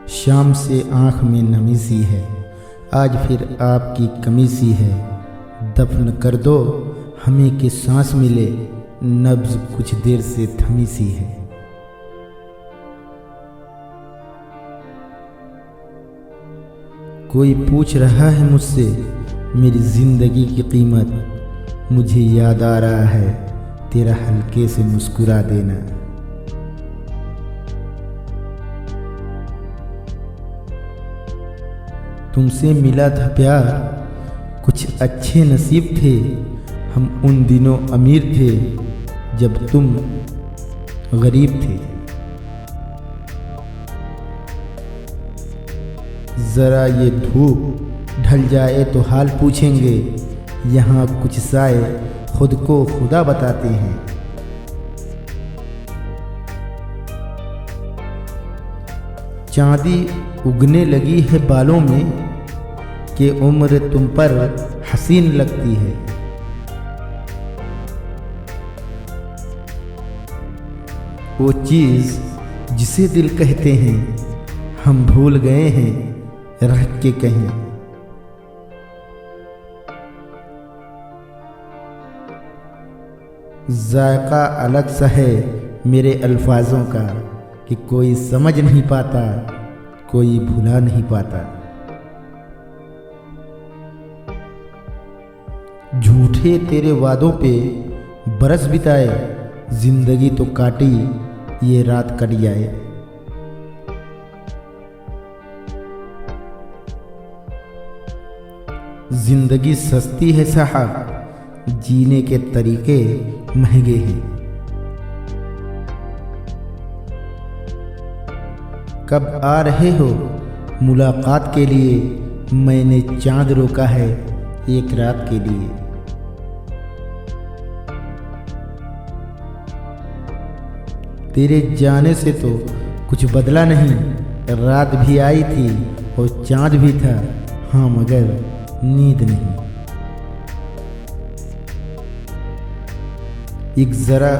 शाम से आँख में नमी सी है, आज फिर आपकी कमी सी है। दफन कर दो हमें कि सांस मिले, नब्ज कुछ देर से थमी सी है। कोई पूछ रहा है मुझसे मेरी जिंदगी की कीमत, मुझे याद आ रहा है तेरा हल्के से मुस्कुरा देना। तुमसे मिला था प्यार, कुछ अच्छे नसीब थे, हम उन दिनों अमीर थे जब तुम गरीब थे। जरा ये धूप ढल जाए तो हाल पूछेंगे, यहाँ कुछ साए खुद को खुदा बताते हैं। चांदी उगने लगी है बालों में कि उम्र तुम पर हसीन लगती है। वो चीज जिसे दिल कहते हैं हम भूल गए हैं रख के कहीं। जायका अलग सा है मेरे अल्फाजों का कि कोई समझ नहीं पाता, कोई भुला नहीं पाता। झूठे तेरे वादों पे बरस बिताए, जिंदगी तो काटी ये रात कट जाए। जिंदगी सस्ती है साहब, जीने के तरीके महंगे हैं। कब आ रहे हो मुलाकात के लिए, मैंने चांद रोका है एक रात के लिए। तेरे जाने से तो कुछ बदला नहीं, रात भी आई थी और चांद भी था, हाँ मगर नींद नहीं। एक जरा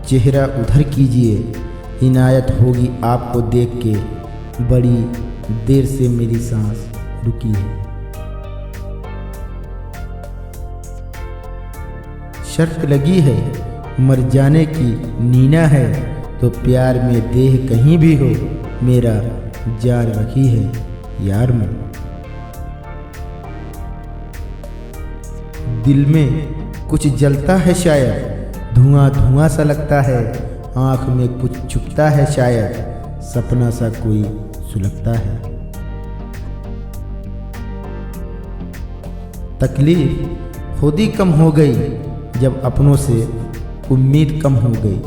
चेहरा उधर कीजिए, इनायत होगी आपको देख के, बड़ी देर से मेरी सांस रुकी है। शर्त लगी है मर जाने की, नीना है तो प्यार में देह कहीं भी हो, मेरा जान रखी है यार में। दिल में कुछ जलता है शायद, धुआं धुआं सा लगता है, आँख में कुछ चुभता है शायद, सपना सा कोई सुलगता है। तकलीफ खुद ही कम हो गई जब अपनों से उम्मीद कम हो गई।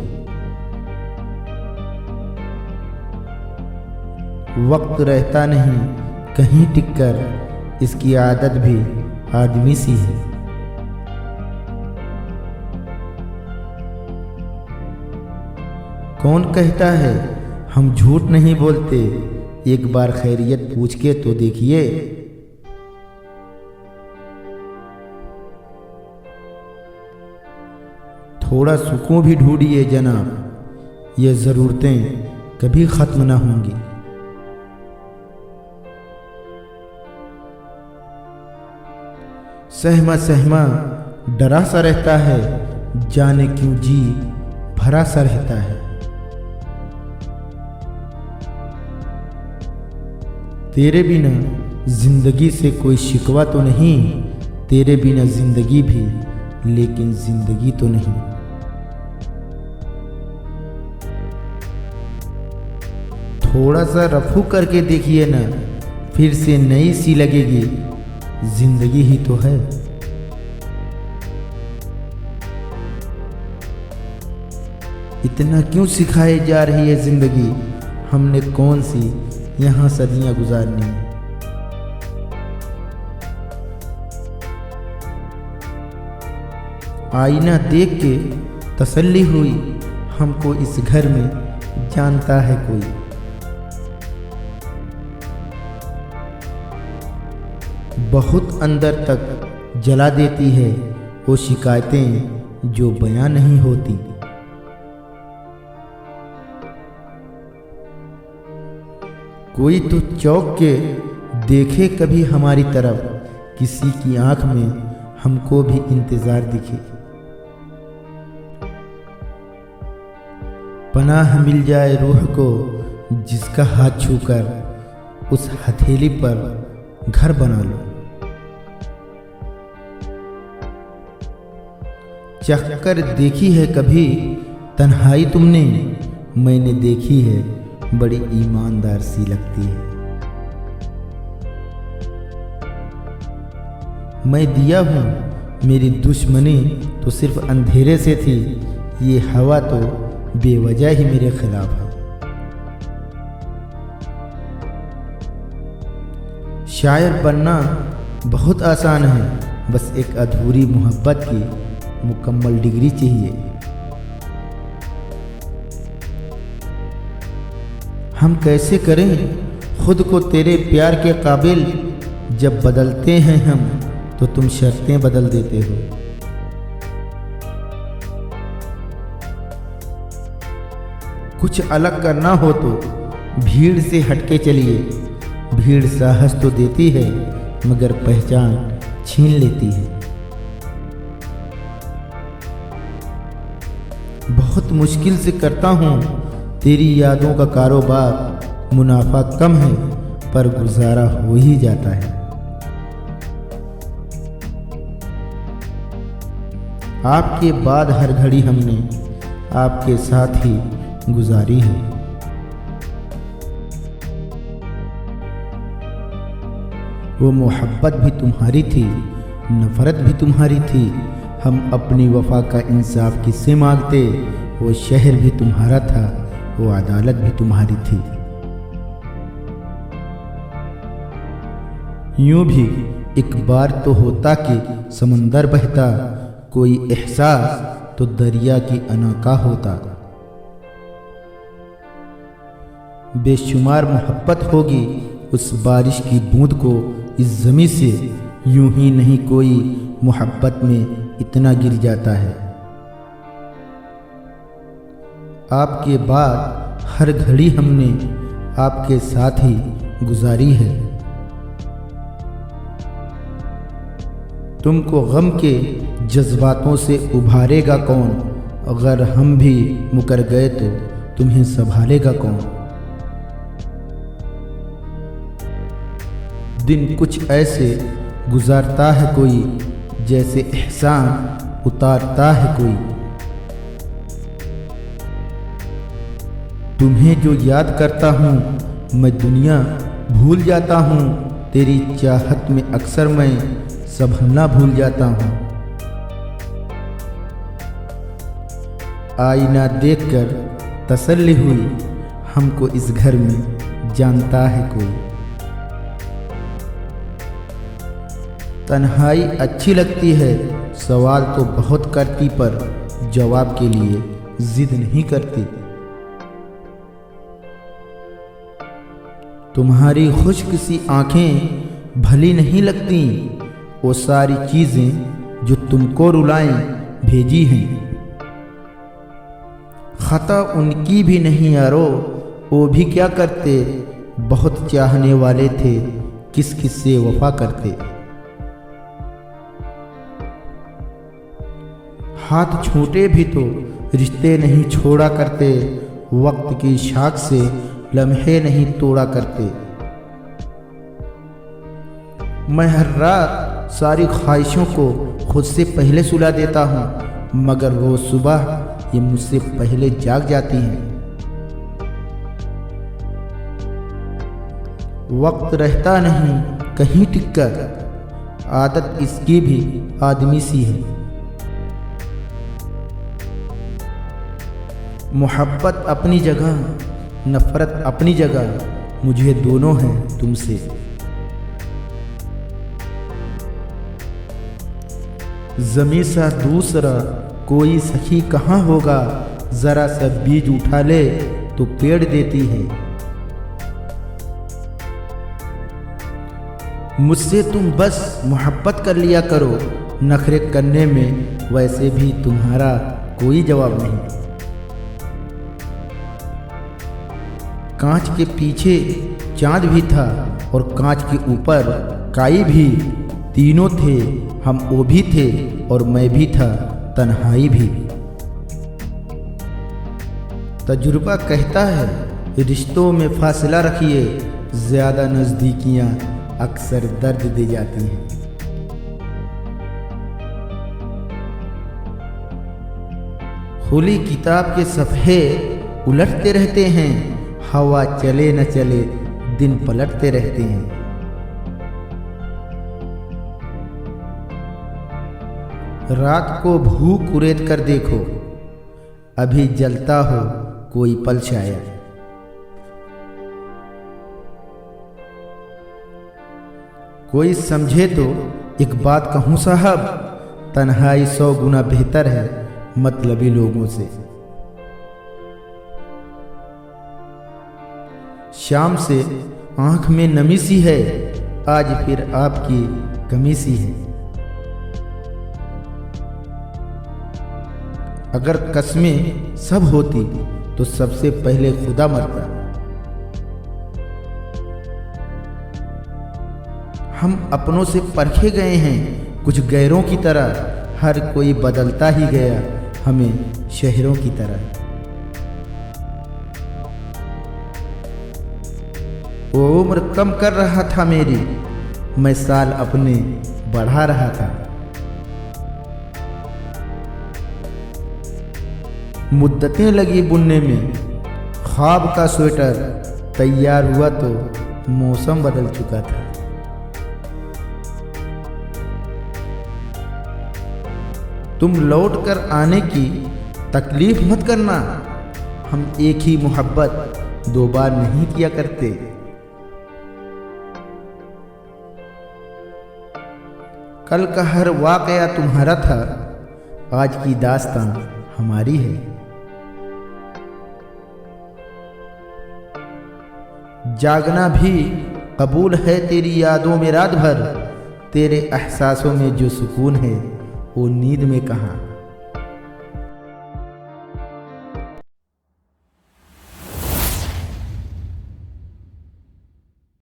वक्त रहता नहीं कहीं टिककर, इसकी आदत भी आदमी सी है। कौन कहता है हम झूठ नहीं बोलते, एक बार खैरियत पूछ के तो देखिए। थोड़ा सुकून भी ढूंढिए जनाब, ये ज़रूरतें कभी ख़त्म ना होंगी। सहमा सहमा डरा सा रहता है, जाने क्यों जी भरा सा रहता है। तेरे बिना जिंदगी से कोई शिकवा तो नहीं, तेरे बिना जिंदगी भी लेकिन जिंदगी तो नहीं। थोड़ा सा रफू करके देखिए ना, फिर से नई सी लगेगी, जिंदगी ही तो है। इतना क्यों सिखाए जा रही है जिंदगी, हमने कौन सी यहाँ सदियां गुजारनी। आईना देख के तसल्ली हुई, हमको इस घर में जानता है कोई। बहुत अंदर तक जला देती है वो शिकायतें जो बयां नहीं होती। कोई तो चौंक के देखे कभी हमारी तरफ, किसी की आंख में हमको भी इंतजार दिखे। पनाह मिल जाए रूह को जिसका हाथ छूकर उस हथेली पर घर बना लो। चखकर देखी है कभी तन्हाई तुमने, मैंने देखी है बड़ी ईमानदार सी लगती है। मैं दिया हूँ, मेरी दुश्मनी तो सिर्फ अंधेरे से थी, ये हवा तो बेवजह ही मेरे खिलाफ है। शायर बनना बहुत आसान है, बस एक अधूरी मोहब्बत की मुकम्मल डिग्री चाहिए। हम कैसे करें खुद को तेरे प्यार के काबिल, जब बदलते हैं हम तो तुम शर्तें बदल देते हो। कुछ अलग करना हो तो भीड़ से हटके चलिए। भीड़ साहस तो देती है मगर पहचान छीन लेती है। बहुत मुश्किल से करता हूँ तेरी यादों का कारोबार, मुनाफा कम है पर गुजारा हो ही जाता है। आपके बाद हर घड़ी हमने आपके साथ ही गुजारी है। वो मोहब्बत भी तुम्हारी थी, नफरत भी तुम्हारी थी। हम अपनी वफा का इंसाफ किससे मांगते? वो शहर भी तुम्हारा था, वो अदालत भी तुम्हारी थी। यूं भी एक बार तो होता कि समंदर बहता, कोई एहसास तो दरिया की अनका होता। बेशुमार मोहब्बत होगी उस बारिश की बूंद को इस ज़मीं से, यूं ही नहीं कोई मोहब्बत में इतना गिर जाता है। आपके बाद हर घड़ी हमने आपके साथ ही गुजारी है। तुमको गम के जज्बातों से उभारेगा कौन? अगर हम भी मुकर गए तो तुम्हें संभालेगा कौन? दिन कुछ ऐसे गुजारता है कोई, जैसे एहसान उतारता है कोई। तुम्हें जो याद करता हूँ मैं दुनिया भूल जाता हूँ। तेरी चाहत में अक्सर मैं संभलना भूल जाता हूँ। आईना देखकर तसल्ली हुई, हमको इस घर में जानता है कोई। तन्हाई अच्छी लगती है, सवाल तो बहुत करती पर जवाब के लिए जिद नहीं करती। तुम्हारी खुश्क सी आंखें भली नहीं लगती, वो सारी चीजें जो तुमको रुलाएं भेजी हैं। खता उनकी भी नहीं यारो, वो भी क्या करते, बहुत चाहने वाले थे, किस किस से वफा करते। हाथ छूटे भी तो रिश्ते नहीं छोड़ा करते, वक्त की शाख से लम्हे नहीं तोड़ा करते। मैं हर रात सारी ख्वाहिशों को खुद से पहले सुला देता हूँ, मगर रोज सुबह ये मुझसे पहले जाग जाती हैं। वक्त रहता नहीं कहीं टिककर, आदत इसकी भी आदमी सी है। मोहब्बत अपनी जगह, नफरत अपनी जगह, मुझे दोनों हैं तुमसे। ज़मीं सा दूसरा कोई सखी कहाँ होगा, जरा सा बीज उठा ले तो पेड़ देती है। मुझसे तुम बस मोहब्बत कर लिया करो, नखरे करने में वैसे भी तुम्हारा कोई जवाब नहीं। कांच के पीछे चांद भी था और कांच के ऊपर काई भी। तीनों थे, हम वो भी थे और मैं भी था, तन्हाई भी। तजुर्बा कहता है रिश्तों में फासला रखिए, ज़्यादा नज़दीकियाँ अक्सर दर्द दे जाती हैं। खुली किताब के सफ़हे उलटते रहते हैं, हवा चले न चले दिन पलटते रहते हैं। रात को भूख कुरेद कर देखो, अभी जलता हो कोई पल शायद। कोई समझे तो एक बात कहूँ साहब, तन्हाई 100 गुना बेहतर है मतलबी लोगों से। शाम से आंख में नमी सी है, आज फिर आपकी कमी सी है। अगर कस्में सब होती तो सबसे पहले खुदा मरता। हम अपनों से परखे गए हैं कुछ गैरों की तरह, हर कोई बदलता ही गया हमें शहरों की तरह। वो उम्र कम कर रहा था मेरी, मैं साल अपने बढ़ा रहा था। मुद्दतें लगी बुनने में, ख्वाब का स्वेटर तैयार हुआ तो मौसम बदल चुका था। तुम लौट कर आने की तकलीफ मत करना, हम एक ही मोहब्बत 2 बार नहीं किया करते। कल का हर वाकया तुम्हारा था, आज की दास्तां हमारी है। जागना भी कबूल है तेरी यादों में रात भर, तेरे एहसासों में जो सुकून है वो नींद में कहाँ।